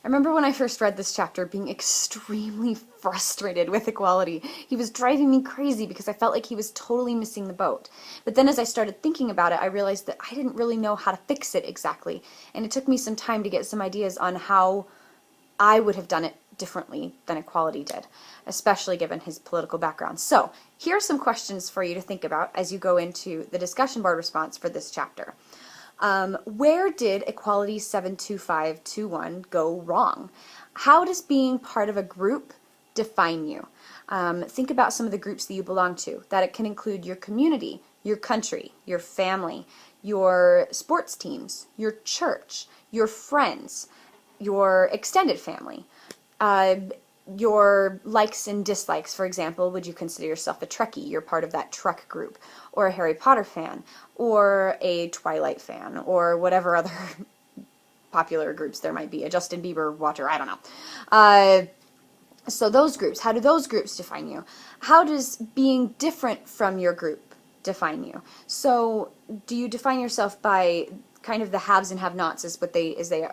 remember when I first read this chapter being extremely frustrated with equality. He was driving me crazy because I felt like he was totally missing the boat. But then as I started thinking about it, I realized that I didn't really know how to fix it exactly. And it took me some time to get some ideas on how I would have done it differently than equality did, especially given his political background. So here are some questions for you to think about as you go into the discussion board response for this chapter. Where did Equality 72521 go wrong? How does being part of a group define you? Think about some of the groups that you belong to. That it can include your community, your country, your family, your sports teams, your church, your friends, your extended family, your likes and dislikes. For example, would you consider yourself a Trekkie? You're part of that Trek group, or a Harry Potter fan, or a Twilight fan, or whatever other popular groups there might be, a Justin Bieber watcher, I don't know. So those groups, how do those groups define you? How does being different from your group define you? So do you define yourself by kind of the haves and have-nots is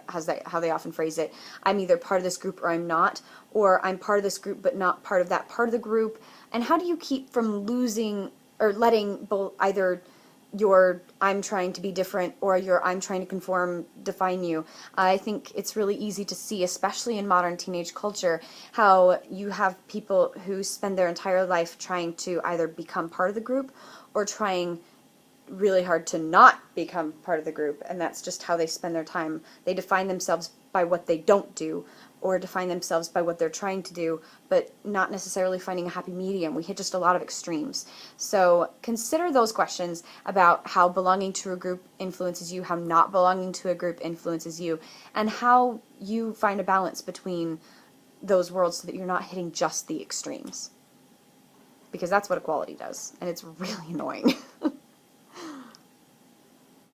how they often phrase it. I'm either part of this group or I'm not, or I'm part of this group but not part of that part of the group. And how do you keep from losing or letting both either your I'm trying to be different or your I'm trying to conform define you? I think it's really easy to see, especially in modern teenage culture, how you have people who spend their entire life trying to either become part of the group or trying really hard to not become part of the group, and that's just how they spend their time. They define themselves by what they don't do, or define themselves by what they're trying to do, but not necessarily finding a happy medium. We hit just a lot of extremes. So consider those questions about how belonging to a group influences you, how not belonging to a group influences you, and how you find a balance between those worlds so that you're not hitting just the extremes. Because that's what equality does, and it's really annoying.